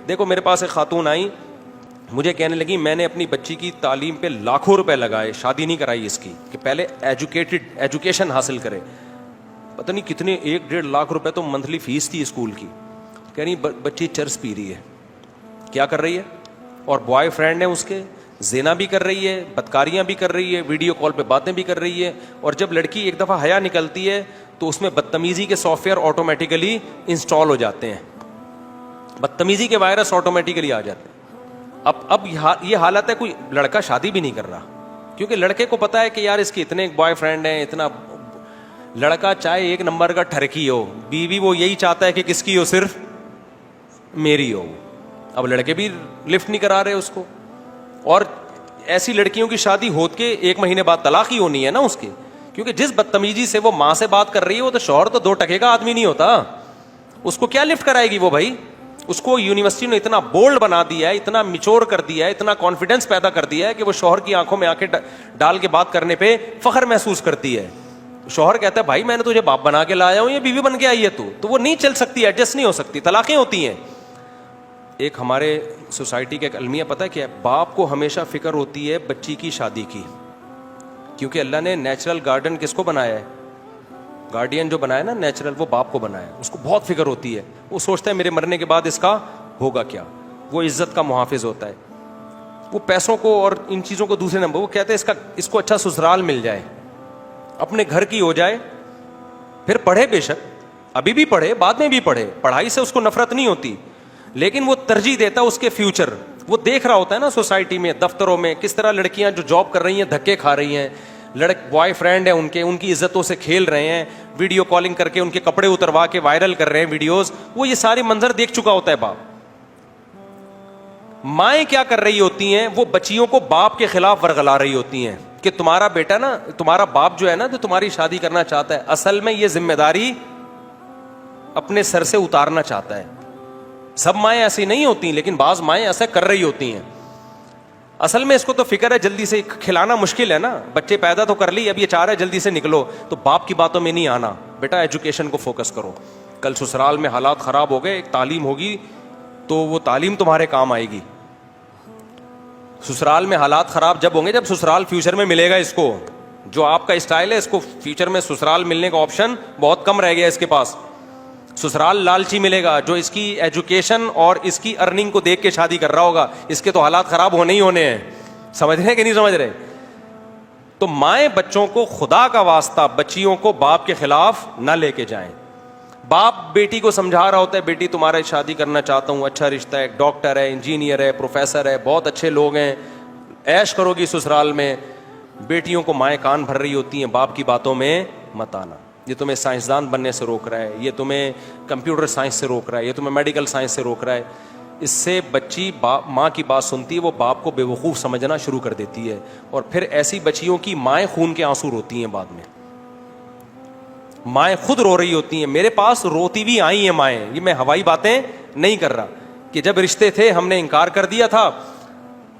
دیکھو میرے پاس ایک خاتون آئی, مجھے کہنے لگی میں نے اپنی بچی کی تعلیم پہ لاکھوں روپے لگائے, شادی نہیں کرائی اس کی, کہ پہلے ایجوکیشن حاصل کرے. پتہ نہیں کتنے 1-1.5 لاکھ روپے تو منتھلی فیس تھی اسکول کی. کہہ رہی بچی چرس پی رہی ہے. کیا کر رہی ہے؟ اور بوائے فرینڈ ہے اس کے, زنا بھی کر رہی ہے, بدکاریاں بھی کر رہی ہے, ویڈیو کال پہ باتیں بھی کر رہی ہے. اور جب لڑکی ایک دفعہ حیا نکلتی ہے تو اس میں بدتمیزی کے سافٹ ویئر آٹومیٹیکلی انسٹال ہو جاتے ہیں, بدتمیزی کے وائرس آٹومیٹیکلی آ جاتے ہیں. اب یہ حالت ہے, کوئی لڑکا شادی بھی نہیں کر رہا, کیونکہ لڑکے کو پتا ہے کہ یار اس کے اتنے بوائے فرینڈ ہیں, اتنا. لڑکا چاہے 1 نمبر کا ٹھرکی ہو, بیوی وہ یہی چاہتا ہے کہ کس کی ہو, صرف میری ہو. اب لڑکے بھی لفٹ نہیں کرا رہے اس کو. اور ایسی لڑکیوں کی شادی ہوت کے 1 مہینے بعد طلاق ہی ہونی ہے نا اس کی, کیونکہ جس بدتمیزی سے وہ ماں سے بات کر رہی ہے, وہ تو شوہر تو 2 ٹکے کا آدمی نہیں ہوتا, اس کو کیا لفٹ کرائے گی وہ بھائی. اس کو یونیورسٹی نے اتنا بولڈ بنا دیا ہے, اتنا میچور کر دیا ہے, اتنا کانفیڈنس پیدا کر دیا ہے کہ وہ شوہر کی آنکھوں میں آنکھیں ڈال کے بات کرنے پہ فخر محسوس کرتی ہے. شوہر کہتا ہے بھائی میں نے تجھے باپ بنا کے لایا ہوں, یہ بیوی بن کے آئی ہے تو وہ نہیں چل سکتی, ایڈجسٹ نہیں ہو سکتی, طلاقیں ہوتی ہیں. ایک ہمارے سوسائٹی کا ایک المیہ پتہ ہے کیا ہے, باپ کو ہمیشہ فکر ہوتی ہے بچی کی شادی کی, کیونکہ اللہ نے نیچرل گارڈن کس کو بنایا ہے, گارڈین جو بنایا نا نیچرل, وہ باپ کو بنایا. اس کو بہت فکر ہوتی ہے, وہ سوچتا ہے میرے مرنے کے بعد اس کا ہوگا کیا. وہ عزت کا محافظ ہوتا ہے, وہ پیسوں کو اور ان چیزوں کو دوسرے نمبر, وہ کہتے ہیں اس کو اچھا سسرال مل جائے, اپنے گھر کی ہو جائے, پھر پڑھے بے شک, ابھی بھی پڑھے, بعد میں بھی پڑھے, پڑھائی سے اس کو نفرت نہیں ہوتی, لیکن وہ ترجیح دیتا اس کے فیوچر. وہ دیکھ رہا ہوتا ہے نا سوسائٹی میں, دفتروں میں کس طرح لڑکیاں جو جاب کر رہی ہیں دھکے کھا رہی ہیں, بوائے فرینڈ ہیں ان کی عزتوں سے کھیل رہے ہیں, ویڈیو کالنگ کر کے ان کے کپڑے اتروا کے وائرل کر رہے ہیں ویڈیوز. وہ یہ سارے منظر دیکھ چکا ہوتا ہے باپ. مائیں کیا کر رہی ہوتی ہیں, وہ بچیوں کو باپ کے خلاف ورغلا رہی ہوتی ہیں کہ تمہارا بیٹا نا, تمہارا باپ جو ہے نا, جو تمہاری شادی کرنا چاہتا ہے, اصل میں یہ ذمہ داری اپنے سر سے اتارنا چاہتا ہے. سب مائیں ایسی نہیں ہوتی, لیکن بعض مائیں ایسا کر رہی ہوتی ہیں. اصل میں اس کو تو فکر ہے جلدی سے کھلانا مشکل ہے نا, بچے پیدا تو کر لی, اب یہ چاہ رہا ہے جلدی سے نکلو, تو باپ کی باتوں میں نہیں آنا, بیٹا ایجوکیشن کو فوکس کرو. کل سسرال میں حالات خراب ہو گئے, ایک تعلیم ہوگی تو وہ تعلیم تمہارے کام آئے گی. سسرال میں حالات خراب جب ہوں گے جب سسرال فیوچر میں ملے گا اس کو. جو آپ کا اسٹائل ہے, اس کو فیوچر میں سسرال ملنے کا آپشن بہت کم رہ گیا اس کے پاس. سسرال لالچی ملے گا جو اس کی ایجوکیشن اور اس کی ارننگ کو دیکھ کے شادی کر رہا ہوگا, اس کے تو حالات خراب ہونے ہی ہونے ہیں. سمجھ رہے ہیں کہ نہیں سمجھ رہے؟ تو مائیں بچوں کو, خدا کا واسطہ بچیوں کو باپ کے خلاف نہ لے کے جائیں. باپ بیٹی کو سمجھا رہا ہوتا ہے بیٹی تمہارے شادی کرنا چاہتا ہوں, اچھا رشتہ ہے, ڈاکٹر ہے, انجینئر ہے, پروفیسر ہے, بہت اچھے لوگ ہیں, عیش کرو گی سسرال میں. بیٹیوں کو مائیں کان بھر رہی ہوتی ہیں, باپ کی باتوں میں مت آنا, یہ تمہیں سائنسدان بننے سے روک رہا ہے, یہ تمہیں کمپیوٹر سائنس سے روک رہا ہے, یہ تمہیں میڈیکل سائنس سے روک رہا ہے. اس سے بچی ماں کی بات سنتی ہے, وہ باپ کو بے وقوف سمجھنا شروع کر دیتی ہے, اور پھر ایسی بچیوں کی مائیں خون کے آنسو روتی ہیں بعد میں. مائیں خود رو رہی ہوتی ہیں, میرے پاس روتی بھی آئی ہیں مائیں, یہ میں ہوائی باتیں نہیں کر رہا, کہ جب رشتے تھے ہم نے انکار کر دیا تھا,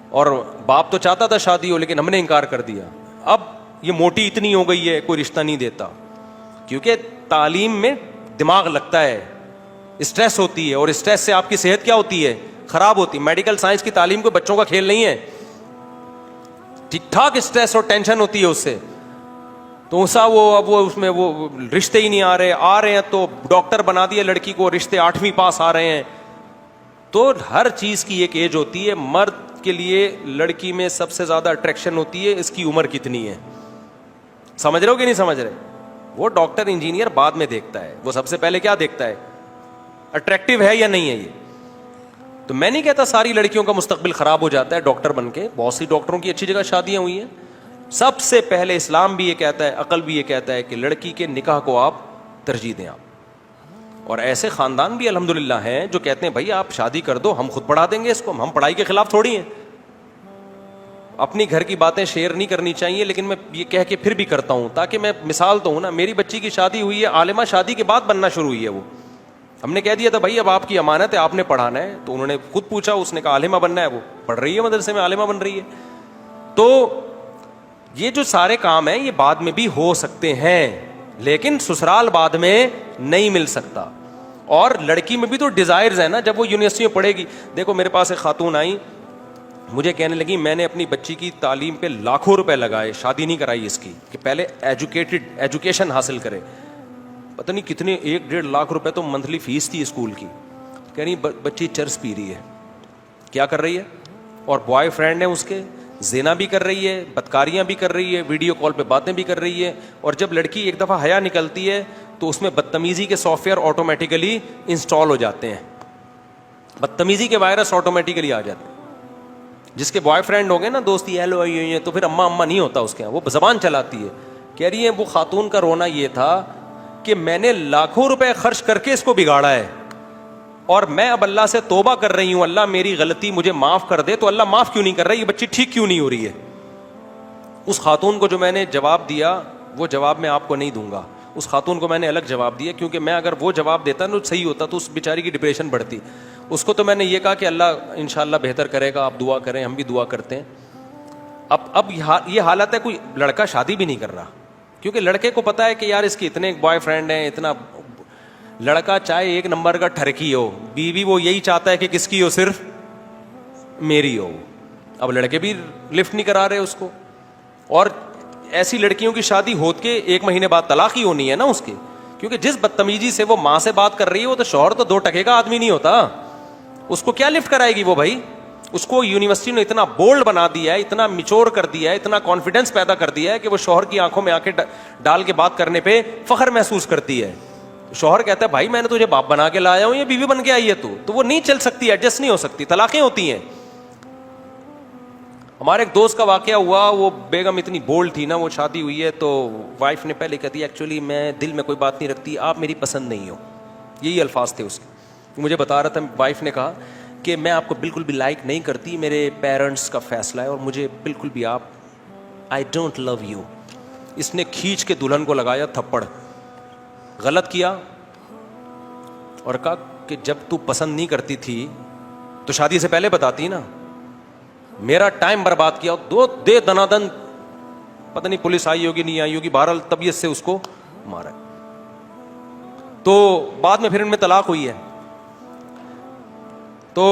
اور باپ تو چاہتا تھا شادی ہو لیکن ہم نے انکار کر دیا, اب یہ موٹی اتنی ہو گئی ہے کوئی رشتہ نہیں دیتا. کیونکہ تعلیم میں دماغ لگتا ہے, اسٹریس ہوتی ہے, اور اسٹریس سے آپ کی صحت کیا ہوتی ہے, خراب ہوتی ہے. میڈیکل سائنس کی تعلیم کو بچوں کا کھیل نہیں ہے, ٹھیک ٹھاک اسٹریس اور ٹینشن ہوتی ہے اس سے. تو اب وہ اس میں وہ رشتے ہی نہیں آ رہے ہیں تو ڈاکٹر بنا دیا لڑکی کو, رشتے 8ویں پاس آ رہے ہیں. تو ہر چیز کی ایک ایج ہوتی ہے. مرد کے لیے لڑکی میں سب سے زیادہ اٹریکشن ہوتی ہے اس کی عمر کتنی ہے. سمجھ رہے ہو کہ نہیں سمجھ رہے؟ وہ ڈاکٹر انجینئر بعد میں دیکھتا ہے, وہ سب سے پہلے کیا دیکھتا ہے, اٹریکٹیو ہے یا نہیں ہے یہ. تو میں نہیں کہتا ساری لڑکیوں کا مستقبل خراب ہو جاتا ہے ڈاکٹر بن کے, بہت سی ڈاکٹروں کی اچھی جگہ شادیاں ہوئی ہیں. سب سے پہلے اسلام بھی یہ کہتا ہے, عقل بھی یہ کہتا ہے کہ لڑکی کے نکاح کو آپ ترجیح دیں آپ. اور ایسے خاندان بھی الحمدللہ ہیں جو کہتے ہیں بھائی آپ شادی کر دو, ہم خود پڑھا دیں گے اس کو, ہم پڑھائی کے خلاف تھوڑی ہیں. اپنی گھر کی باتیں شیئر نہیں کرنی چاہیے, لیکن میں یہ کہہ کے پھر بھی کرتا ہوں تاکہ میں مثال تو ہوں نا. میری بچی کی شادی ہوئی ہے, عالمہ شادی کے بعد بننا شروع ہوئی ہے. وہ ہم نے کہہ دیا تھا بھائی اب آپ کی امانت ہے, آپ نے پڑھانا ہے. تو انہوں نے خود پوچھا, اس نے کہا عالمہ بننا ہے. وہ پڑھ رہی ہے مدرسے میں, عالمہ بن رہی ہے. تو یہ جو سارے کام ہیں یہ بعد میں بھی ہو سکتے ہیں, لیکن سسرال بعد میں نہیں مل سکتا. اور لڑکی میں بھی تو ڈیزائرز ہیں نا. جب وہ یونیورسٹی میں پڑھے گی, دیکھو میرے پاس ایک خاتون آئی, مجھے کہنے لگی میں نے اپنی بچی کی تعلیم پہ لاکھوں روپے لگائے, شادی نہیں کرائی اس کی, کہ پہلے ایجوکیشن حاصل کرے. پتہ نہیں کتنے 1-1.5 لاکھ روپے تو منتھلی فیس تھی اسکول کی. کہہ رہی بچی چرس پی رہی ہے. کیا کر رہی ہے؟ اور بوائے فرینڈ ہے اس کے, زنا بھی کر رہی ہے, بدکاریاں بھی کر رہی ہے, ویڈیو کال پہ باتیں بھی کر رہی ہے. اور جب لڑکی ایک دفعہ حیا نکلتی ہے تو اس میں بدتمیزی کے سافٹ ویئر آٹومیٹیکلی انسٹال ہو جاتے ہیں, بدتمیزی کے وائرس آٹومیٹیکلی آ جاتے ہیں. جس کے بوائے فرینڈ ہو گئے نا دوستی ہیلو تو پھر اما نہیں ہوتا اس کے, وہ زبان چلاتی ہے. کہہ رہی ہے وہ خاتون کا رونا یہ تھا کہ میں نے لاکھوں روپے خرچ کر کے اس کو بگاڑا ہے, اور میں اب اللہ سے توبہ کر رہی ہوں, اللہ میری غلطی مجھے معاف کر دے. تو اللہ معاف کیوں نہیں کر رہا, یہ بچی ٹھیک کیوں نہیں ہو رہی ہے؟ اس خاتون کو جو میں نے جواب دیا وہ جواب میں آپ کو نہیں دوں گا. اس خاتون کو میں نے الگ جواب دیا, کیونکہ میں اگر وہ جواب دیتا نا صحیح ہوتا تو اس بیچاری کی ڈپریشن بڑھتی. اس کو تو میں نے یہ کہا کہ اللہ انشاءاللہ بہتر کرے گا, آپ دعا کریں, ہم بھی دعا کرتے ہیں. اب یہ حالت ہے, کوئی لڑکا شادی بھی نہیں کر رہا, کیونکہ لڑکے کو پتا ہے کہ یار اس کی اتنے بوائے فرینڈ ہیں, اتنا. لڑکا چاہے 1 نمبر کا ٹھرکی ہو, بیوی وہ یہی چاہتا ہے کہ کس کی ہو, صرف میری ہو. اب لڑکے بھی لفٹ نہیں کرا رہے اس کو. اور ایسی لڑکیوں کی شادی ہوت کے 1 مہینے بعد طلاق ہی ہونی ہے نا اس کی, کیونکہ جس بدتمیزی سے وہ ماں سے بات کر رہی ہے وہ تو شوہر تو 2 ٹکے کا آدمی نہیں ہوتا, اس کو کیا لفٹ کرائے گی وہ بھائی. اس کو یونیورسٹی نے اتنا بولڈ بنا دیا ہے, اتنا میچور کر دیا ہے, اتنا کانفیڈنس پیدا کر دیا ہے کہ وہ شوہر کی آنکھوں میں آنکھیں ڈال کے بات کرنے پہ فخر محسوس کرتی ہے. شوہر کہتا ہے بھائی میں نے تجھے باپ بنا کے لایا ہوں, یہ بیوی بن کے آئی ہے تو وہ نہیں چل سکتی, ایڈجسٹ نہیں ہو سکتی, طلاقیں ہوتی ہیں. ہمارے ایک دوست کا واقعہ ہوا, وہ بیگم اتنی بولڈ تھی نا, وہ شادی ہوئی ہے تو وائف نے پہلے کہتی ایکچولی میں دل میں کوئی بات نہیں رکھتی, آپ میری پسند نہیں ہو, یہی الفاظ تھے اس کے. مجھے بتا رہا تھا, وائف نے کہا کہ میں آپ کو بالکل بھی لائک نہیں کرتی, میرے پیرنٹس کا فیصلہ ہے اور مجھے بالکل بھی آپ, آئی ڈونٹ لو یو. اس نے کھینچ کے دلہن کو لگایا تھپڑ, غلط کیا, اور کہا کہ جب تو پسند نہیں کرتی تھی تو شادی سے پہلے بتاتی نا, میرا ٹائم برباد کیا, دے دنادن, پتہ نہیں پولیس آئی ہوگی نہیں آئی ہوگی, بہرحال طبیعت سے اس کو مارا. تو بعد میں پھر ان میں طلاق ہوئی ہے. تو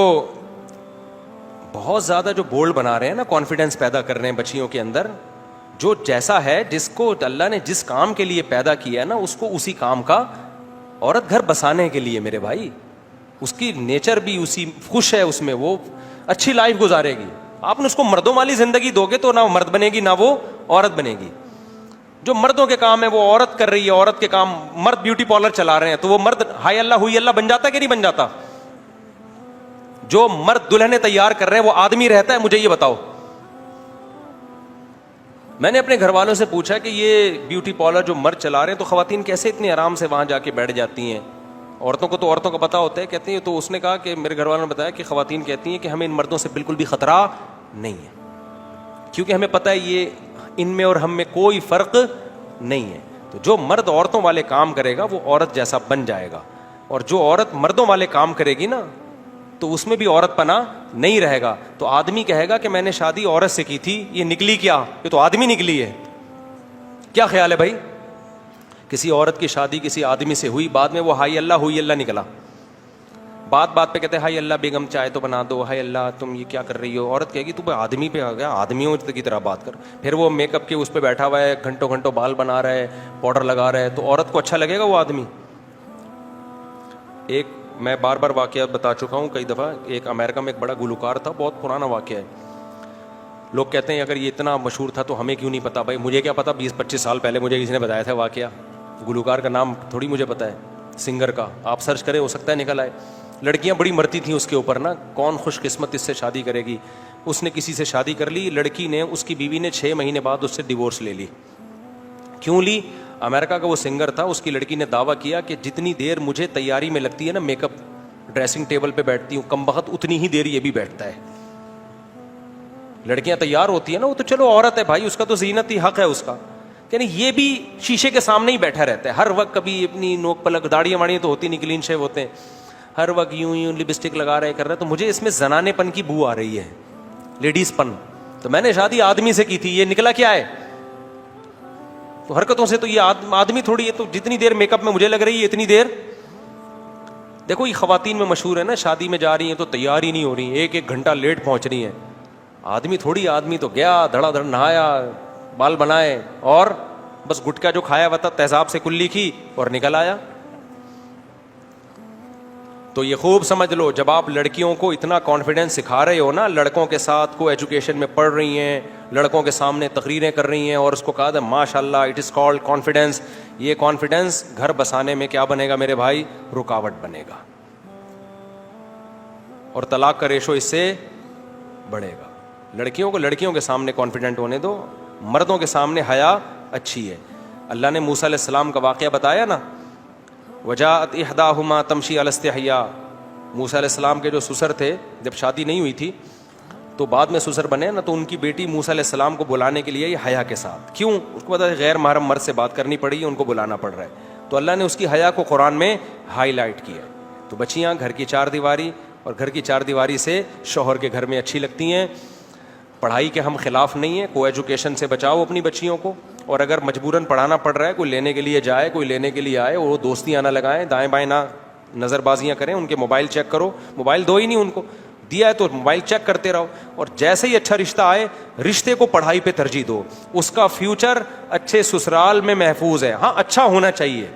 بہت زیادہ جو بولڈ بنا رہے ہیں نا, کانفیڈنس پیدا کر رہے ہیں بچیوں کے اندر, جو جیسا ہے, جس کو اللہ نے جس کام کے لیے پیدا کیا ہے نا, اس کو اسی کام کا, عورت گھر بسانے کے لیے میرے بھائی, اس کی نیچر بھی اسی خوش ہے اس میں, وہ اچھی لائف گزارے گی. آپ نے اس کو مردوں والی زندگی دو گے تو نہ وہ مرد بنے گی نہ وہ عورت بنے گی. جو مردوں کے کام ہے وہ عورت کر رہی ہے, عورت کے کام, مرد بیوٹی پارلر چلا رہے ہیں تو وہ مرد ہائی اللہ ہوئی اللہ بن جاتا کہ نہیں بن جاتا؟ جو مرد دلہنیں تیار کر رہے ہیں وہ آدمی رہتا ہے؟ مجھے یہ بتاؤ. میں نے اپنے گھر والوں سے پوچھا کہ یہ بیوٹی پارلر جو مرد چلا رہے ہیں تو خواتین کیسے اتنی آرام سے وہاں جا کے بیٹھ جاتی ہیں؟ عورتوں کو تو عورتوں کا پتہ ہوتا ہے, کہتی ہیں. تو اس نے کہا کہ میرے گھر والوں نے بتایا کہ خواتین کہتی ہیں کہ ہمیں ان مردوں سے بالکل بھی خطرہ نہیں ہے, کیونکہ ہمیں پتہ ہے یہ ان میں اور ہم میں کوئی فرق نہیں ہے. تو جو مرد عورتوں والے کام کرے گا وہ عورت جیسا بن جائے گا, اور جو عورت مردوں والے کام کرے گی نا تو اس میں بھی عورت پنا نہیں رہے گا. تو آدمی کہے گا کہ میں نے شادی عورت سے کی تھی, یہ نکلی کیا؟ یہ تو آدمی نکلی ہے. کیا خیال ہے بھائی؟ کسی عورت کی شادی کسی آدمی سے ہوئی, بعد میں وہ ہائی اللہ ہوئی اللہ نکلا. بات پہ کہتے ہیں ہائی اللہ بیگم چائے تو بنا دو, ہائی اللہ تم یہ کیا کر رہی ہو. عورت کہے گی تو آدمی پہ آ گیا, آدمیوں کی طرح بات کر. پھر وہ میک اپ کے اس پہ بیٹھا ہوا ہے, گھنٹوں گھنٹوں بال بنا رہا ہے, پاؤڈر لگا رہا ہے, تو عورت کو اچھا لگے گا وہ آدمی؟ ایک میں بار بار واقعہ بتا چکا ہوں کئی دفعہ, ایک امریکہ میں ایک بڑا گلوکار تھا, بہت پرانا واقعہ ہے. لوگ کہتے ہیں اگر یہ اتنا مشہور تھا تو ہمیں کیوں نہیں پتا. بھائی مجھے کیا پتا, 20-25 سال پہلے مجھے کسی نے بتایا تھا واقعہ. گلوکار کا نام تھوڑی مجھے پتا ہے, سنگر کا آپ سرچ کریں, ہو سکتا ہے نکل آئے. لڑکیاں بڑی مرتی تھیں اس کے اوپر نا, کون خوش قسمت اس سے شادی کرے گی. اس نے کسی سے شادی کر لی, لڑکی نے, اس کی بیوی نے 6 مہینے بعد اس سے ڈیورس لے لی. کیوں لی؟ امریکہ کا وہ سنگر تھا, اس کی لڑکی نے دعویٰ کیا کہ جتنی دیر مجھے تیاری میں لگتی ہے نا, میک اپ, ڈریسنگ ٹیبل پہ بیٹھتی ہوں, کم بخت اتنی ہی دیر یہ بھی بیٹھتا ہے. لڑکیاں تیار ہوتی ہیں نا, وہ تو چلو عورت ہے بھائی, اس کا تو زینت ہی حق ہے اس کا, یعنی یہ بھی شیشے کے سامنے ہی بیٹھا رہتا ہے ہر وقت. کبھی اپنی نوک پلک, داڑیاں واڑیاں تو ہوتی نہیں, کلین شیو ہوتے ہیں, ہر وقت یوں لپسٹک لگا رہے کر رہے. تو مجھے اس میں زنانے پن کی بو آ رہی ہے, لیڈیز پن. تو میں نے شادی آدمی سے کی تھی, یہ نکلا کیا ہے؟ تو حرکتوں سے تو یہ آدمی تھوڑی ہے. تو جتنی دیر میک اپ میں مجھے لگ رہی ہے اتنی دیر دیکھو یہ خواتین میں مشہور ہے نا, شادی میں جا رہی ہیں تو تیار ہی نہیں ہو رہی, ایک ایک گھنٹہ لیٹ پہنچ رہی ہیں. آدمی تھوڑی, آدمی تو گیا دھڑا دھڑ نہایا, بال بنائے, اور بس گٹکا جو کھایا ہوا تھا تیزاب سے کلی کی اور نکل آیا. تو یہ خوب سمجھ لو, جب آپ لڑکیوں کو اتنا کانفیڈینس سکھا رہے ہو نا, لڑکوں کے ساتھ کو ایجوکیشن میں پڑھ رہی ہیں, لڑکوں کے سامنے تقریریں کر رہی ہیں, اور اس کو کہا تھا ماشاء اللہ اٹ از کالڈ کانفیڈینس, یہ کانفیڈینس گھر بسانے میں کیا بنے گا میرے بھائی, رکاوٹ بنے گا, اور طلاق کا ریشو اس سے بڑھے گا. لڑکیوں کو لڑکیوں کے سامنے کانفیڈنٹ ہونے دو, مردوں کے سامنے حیا اچھی ہے. اللہ نے موسیٰ علیہ السلام کا واقعہ بتایا نا, وجاءت احداہما تمشی علی استحیاء. موسیٰ علیہ السلام کے جو سسر تھے, جب شادی نہیں ہوئی تھی تو بعد میں سسر بنے نا, تو ان کی بیٹی موسیٰ علیہ السلام کو بلانے کے لیے یہ حیا کے ساتھ, کیوں, اس کو پتا ہے غیر محرم مرد سے بات کرنی پڑی ہے, ان کو بلانا پڑ رہا ہے, تو اللہ نے اس کی حیا کو قرآن میں ہائی لائٹ کیا. تو بچیاں گھر کی چار دیواری, اور گھر کی چار دیواری سے شوہر کے گھر میں اچھی لگتی ہیں. پڑھائی کے ہم خلاف نہیں ہیں, کو ایجوکیشن سے بچاؤ اپنی بچیوں کو, اور اگر مجبوراً پڑھانا پڑ رہا ہے, کوئی لینے کے لیے جائے, کوئی لینے کے لیے آئے, وہ دوستیاں نہ لگائیں, دائیں بائیں نہ نظر بازیاں کریں, ان کے موبائل چیک کرو, موبائل دو ہی نہیں ان کو, دیا ہے تو موبائل چیک کرتے رہو, اور جیسے ہی اچھا رشتہ آئے رشتے کو پڑھائی پہ ترجیح دو, اس کا فیوچر اچھے سسرال میں محفوظ ہے. ہاں اچھا ہونا چاہیے,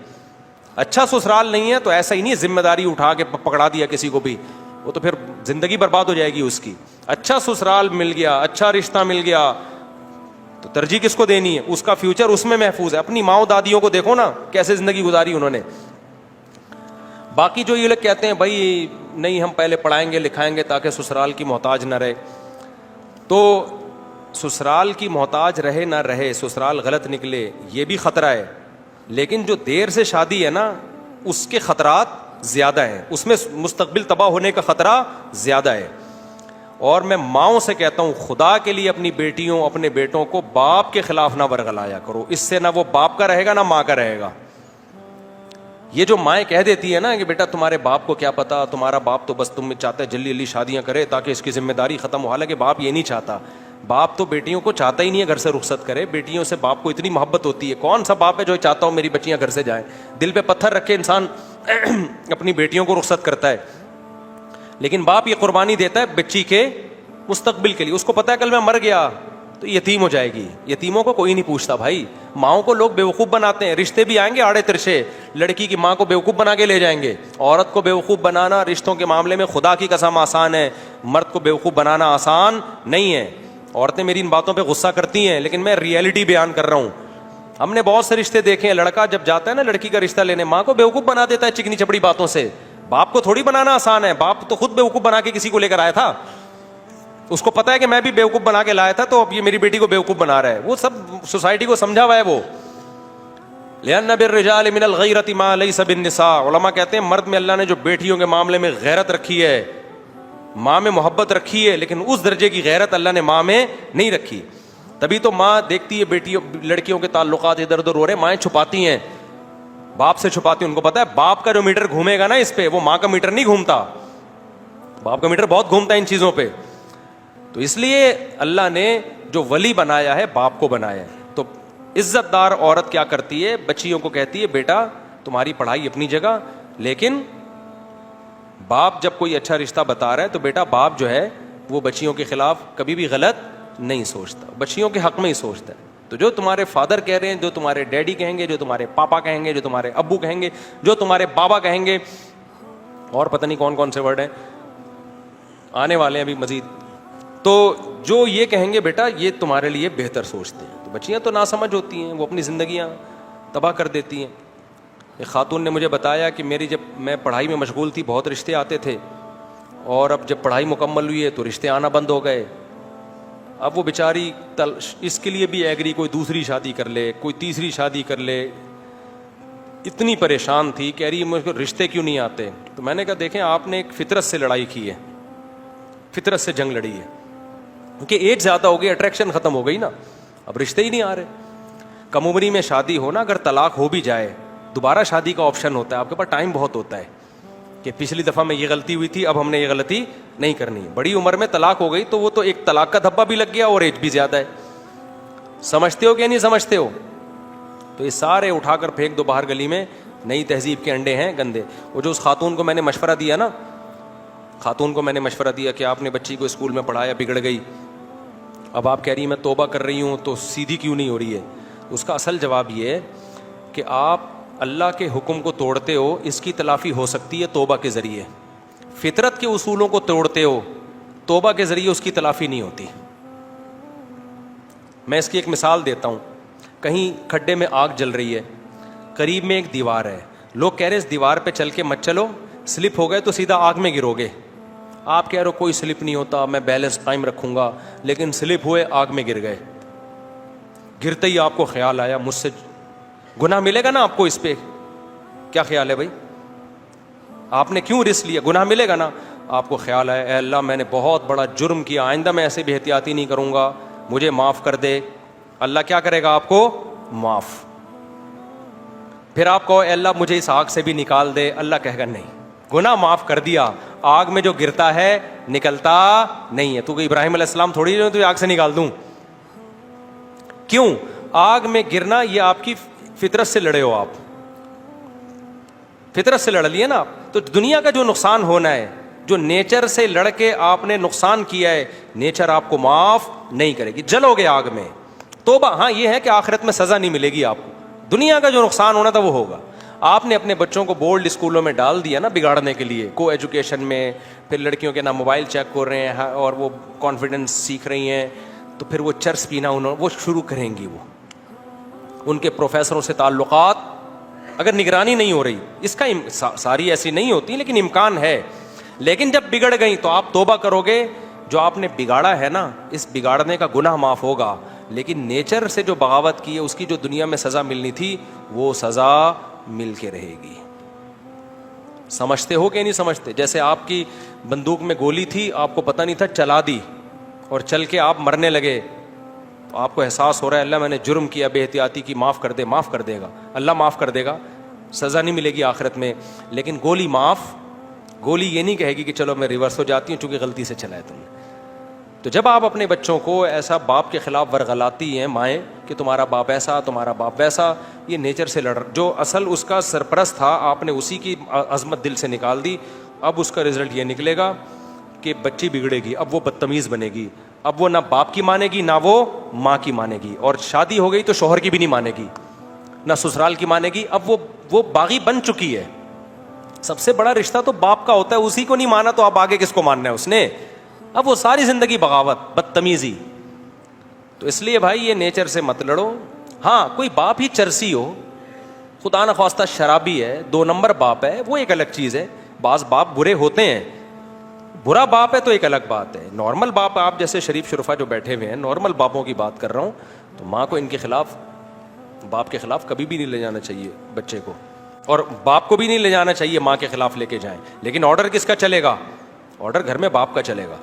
اچھا سسرال نہیں ہے تو ایسا ہی نہیں ذمہ داری اٹھا کے پکڑا دیا کسی کو بھی, وہ تو پھر زندگی برباد ہو جائے گی اس کی. اچھا سسرال مل گیا, اچھا رشتہ مل گیا, تو ترجیح کس کو دینی ہے, اس کا فیوچر اس میں محفوظ ہے. اپنی ماؤں دادیوں کو دیکھو نا کیسے زندگی گزاری انہوں نے. باقی جو یہ لوگ کہتے ہیں بھائی نہیں ہم پہلے پڑھائیں گے لکھائیں گے تاکہ سسرال کی محتاج نہ رہے, تو سسرال کی محتاج رہے نہ رہے, سسرال غلط نکلے, یہ بھی خطرہ ہے. لیکن جو دیر سے شادی ہے نا اس کے خطرات زیادہ ہیں, اس میں مستقبل تباہ ہونے کا خطرہ زیادہ ہے. اور میں ماؤں سے کہتا ہوں خدا کے لیے اپنی بیٹیوں اپنے بیٹوں کو باپ کے خلاف نہ ورگلایا کرو, اس سے نہ وہ باپ کا رہے گا نہ ماں کا رہے گا. یہ جو مائیں کہہ دیتی ہے نا کہ بیٹا تمہارے باپ کو کیا پتا, تمہارا باپ تو بس تم چاہتا ہے جلدی جلدی شادیاں کرے تاکہ اس کی ذمہ داری ختم ہو, حالانکہ باپ یہ نہیں چاہتا. باپ تو بیٹیوں کو چاہتا ہی نہیں ہے گھر سے رخصت کرے, بیٹیوں سے باپ کو اتنی محبت ہوتی ہے. کون سا باپ ہے جو چاہتا ہو میری بچیاں گھر سے جائیں, دل پہ پتھر رکھ کے انسان اپنی بیٹیوں کو رخصت کرتا ہے. لیکن باپ یہ قربانی دیتا ہے بچی کے مستقبل کے لیے, اس کو پتا ہے کل میں مر گیا تو یتیم ہو جائے گی. یتیموں کو کوئی نہیں پوچھتا بھائی, ماؤں کو لوگ بیوقوف بناتے ہیں, رشتے بھی آئیں گے آڑے ترشے, لڑکی کی ماں کو بیوقوف بنا کے لے جائیں گے. عورت کو بیوقوف بنانا رشتوں کے معاملے میں خدا کی قسم آسان ہے, مرد کو بیوقوف بنانا آسان نہیں ہے. عورتیں میری ان باتوں پہ غصہ کرتی ہیں لیکن میں ریئلٹی بیان کر رہا ہوں. ہم نے بہت سے رشتے دیکھے ہیں, لڑکا جب جاتا ہے نا لڑکی کا رشتہ لینے, ماں کو بیوقوف بنا دیتا ہے چکنی چپڑی باتوں سے. باپ کو تھوڑی بنانا آسان ہے, باپ تو خود بیوقوف بنا کے کسی کو لے کر آیا تھا, اس کو پتا ہے کہ میں بھی بیوقوف بنا کے لایا تھا تو اب یہ میری بیٹی کو بیوقوف بنا رہا ہے. وہ سب سوسائٹی کو سمجھا ہوا ہے وہ. لأن بالرجال من الغیرۃ ما لیس بالنساء, علماء کہتے ہیں مرد میں اللہ نے جو بیٹیوں کے معاملے میں غیرت رکھی ہے, ماں میں محبت رکھی ہے, لیکن اس درجے کی غیرت اللہ نے ماں میں نہیں رکھی. تبھی تو ماں دیکھتی ہے بیٹیوں لڑکیوں کے تعلقات ادھر ادھر ہو رہے, مائیں چھپاتی ہیں, باپ سے چھپاتی ہیں. ان کو پتا ہے باپ کا جو میٹر گھومے گا نا اس پہ, وہ ماں کا میٹر نہیں گھومتا. باپ کا میٹر بہت گھومتا ہے ان چیزوں پہ. تو اس لیے اللہ نے جو ولی بنایا ہے باپ کو بنایا ہے. تو عزت دار عورت کیا کرتی ہے, بچیوں کو کہتی ہے بیٹا تمہاری پڑھائی اپنی جگہ, لیکن باپ جب کوئی اچھا رشتہ بتا رہا ہے تو بیٹا باپ جو ہے وہ بچیوں کے خلاف کبھی بھی غلط نہیں سوچتا, بچیوں کے حق میں ہی سوچتا ہے. تو جو تمہارے فادر کہہ رہے ہیں, جو تمہارے ڈیڈی کہیں گے, جو تمہارے پاپا کہیں گے, جو تمہارے ابو کہیں گے, جو تمہارے بابا کہیں گے, اور پتہ نہیں کون کون سے ورڈ ہیں آنے والے ہیں ابھی مزید, تو جو یہ کہیں گے بیٹا یہ تمہارے لیے بہتر سوچتے ہیں. تو بچیاں تو ناسمجھ ہوتی ہیں, وہ اپنی زندگیاں تباہ کر دیتی ہیں. ایک خاتون نے مجھے بتایا کہ میری جب میں پڑھائی میں مشغول تھی بہت رشتے آتے تھے, اور اب جب پڑھائی مکمل ہوئی ہے تو رشتے آنا بند ہو گئے. اب وہ بیچاری اس کے لیے بھی ایگری کوئی دوسری شادی کر لے, کوئی تیسری شادی کر لے, اتنی پریشان تھی, کہہ رہی مجھ کو رشتے کیوں نہیں آتے. تو میں نے کہا دیکھیں آپ نے ایک فطرت سے لڑائی کی ہے, فطرت سے جنگ لڑی ہے, کیونکہ ایج زیادہ ہو گئی, اٹریکشن ختم ہو گئی نا, اب رشتے ہی نہیں آ رہے. کم عمری میں شادی ہو نا, اگر طلاق ہو بھی جائے دوبارہ شادی کا آپشن ہوتا ہے, آپ کے پاس ٹائم بہت ہوتا ہے کہ پچھلی دفعہ میں یہ غلطی ہوئی تھی اب ہم نے یہ غلطی نہیں کرنی. بڑی عمر میں طلاق ہو گئی تو وہ تو ایک طلاق کا دھبا بھی لگ گیا اور ایج بھی زیادہ ہے. سمجھتے ہو کہ نہیں سمجھتے ہو؟ تو یہ سارے اٹھا کر پھینک دو باہر گلی میں, نئی تہذیب کے انڈے ہیں گندے. وہ جو اس خاتون کو میں نے مشورہ دیا نا, خاتون کو میں نے مشورہ دیا کہ آپ نے بچی کو اسکول میں پڑھایا, بگڑ گئی, اب آپ کہہ رہی ہیں میں توبہ کر رہی ہوں, تو سیدھی کیوں نہیں ہو رہی ہے؟ اس کا اصل جواب یہ ہے کہ آپ اللہ کے حکم کو توڑتے ہو, اس کی تلافی ہو سکتی ہے توبہ کے ذریعے. فطرت کے اصولوں کو توڑتے ہو, توبہ کے ذریعے اس کی تلافی نہیں ہوتی. میں اس کی ایک مثال دیتا ہوں. کہیں کھڈے میں آگ جل رہی ہے, قریب میں ایک دیوار ہے, لوگ کہہ رہے اس دیوار پہ چل کے مت چلو, سلپ ہو گئے تو سیدھا آگ میں گرو گے. آپ کہہ رہے ہو کوئی سلپ نہیں ہوتا, میں بیلنس قائم رکھوں گا, لیکن سلپ ہوئے, آگ میں گر گئے. گرتے ہی آپ کو خیال آیا مجھ سے گناہ ملے گا نا آپ کو اس پہ؟ کیا خیال ہے بھائی؟ آپ نے کیوں رسک لیا؟ گناہ ملے گا نا. آپ کو خیال آیا اے اللہ میں نے بہت بڑا جرم کیا, آئندہ میں ایسے بھی احتیاطی نہیں کروں گا, مجھے معاف کر دے. اللہ کیا کرے گا آپ کو؟ معاف. پھر آپ کہو اے اللہ مجھے اس آگ سے بھی نکال دے, اللہ کہے گا نہیں, گناہ معاف کر دیا, آگ میں جو گرتا ہے نکلتا نہیں ہے. تو کہ ابراہیم علیہ السلام تھوڑی جو تو آگ سے نکال دوں. کیوں؟ آگ میں گرنا یہ آپ کی فطرت سے لڑے ہو, آپ فطرت سے لڑ لیے نا آپ. تو دنیا کا جو نقصان ہونا ہے, جو نیچر سے لڑ کے آپ نے نقصان کیا ہے, نیچر آپ کو معاف نہیں کرے گی, جلو گے آگ میں. توبہ ہاں یہ ہے کہ آخرت میں سزا نہیں ملے گی آپ کو, دنیا کا جو نقصان ہونا تھا وہ ہوگا. آپ نے اپنے بچوں کو بورڈ اسکولوں میں ڈال دیا نا بگاڑنے کے لیے, کو ایجوکیشن میں, پھر لڑکیوں کے نام موبائل چیک کر رہے ہیں اور وہ کانفیڈنس سیکھ رہی ہیں, تو پھر وہ چرس پینا وہ شروع کریں گی. وہ ان کے پروفیسروں سے تعلقات اگر نگرانی نہیں ہو رہی, اس کا ساری ایسی نہیں ہوتی لیکن امکان ہے. لیکن جب بگڑ گئی تو آپ توبہ کرو گے, جو آپ نے بگاڑا ہے نا اس بگاڑنے کا گناہ معاف ہوگا, لیکن نیچر سے جو بغاوت کی ہے اس کی جو دنیا میں سزا ملنی تھی وہ سزا مل کے رہے گی. سمجھتے ہو کہ نہیں سمجھتے؟ جیسے آپ کی بندوق میں گولی تھی, آپ کو پتہ نہیں تھا, چلا دی اور چل کے آپ مرنے لگے, تو آپ کو احساس ہو رہا ہے اللہ میں نے جرم کیا, بے احتیاطی کی, معاف کر دے. معاف کر دے گا اللہ, معاف کر دے گا, سزا نہیں ملے گی آخرت میں. لیکن گولی معاف, گولی یہ نہیں کہے گی کہ چلو میں ریورس ہو جاتی ہوں چونکہ غلطی سے چلایا تم نے. تو جب آپ اپنے بچوں کو ایسا باپ کے خلاف ورغلاتی ہیں مائیں کہ تمہارا باپ ایسا, تمہارا باپ ویسا, یہ نیچر سے لڑ, جو اصل اس کا سرپرست تھا آپ نے اسی کی عظمت دل سے نکال دی. اب اس کا رزلٹ یہ نکلے گا کہ بچی بگڑے گی, اب وہ بدتمیز بنے گی, اب وہ نہ باپ کی مانے گی نہ وہ ماں کی مانے گی, اور شادی ہو گئی تو شوہر کی بھی نہیں مانے گی, نہ سسرال کی مانے گی. اب وہ باغی بن چکی ہے. سب سے بڑا رشتہ تو باپ کا ہوتا ہے, اسی کو نہیں مانا تو اب آگے کس کو ماننا ہے اس نے؟ اب وہ ساری زندگی بغاوت, بدتمیزی. تو اس لیے بھائی یہ نیچر سے مت لڑو. ہاں کوئی باپ ہی چرسی ہو, خدا نہ خواستہ شرابی ہے, 2 نمبر باپ ہے, وہ ایک الگ چیز ہے. بعض باپ برے ہوتے ہیں, برا باپ ہے تو ایک الگ بات ہے. نارمل باپ, آپ جیسے شریف شرفا جو بیٹھے ہوئے ہیں, نارمل باپوں کی بات کر رہا ہوں. تو ماں کو ان کے خلاف, باپ کے خلاف کبھی بھی نہیں لے جانا چاہیے بچے کو, اور باپ کو بھی نہیں لے جانا چاہیے ماں کے خلاف لے کے جائیں. لیکن آرڈر کس کا چلے گا؟ آرڈر گھر میں باپ کا چلے گا.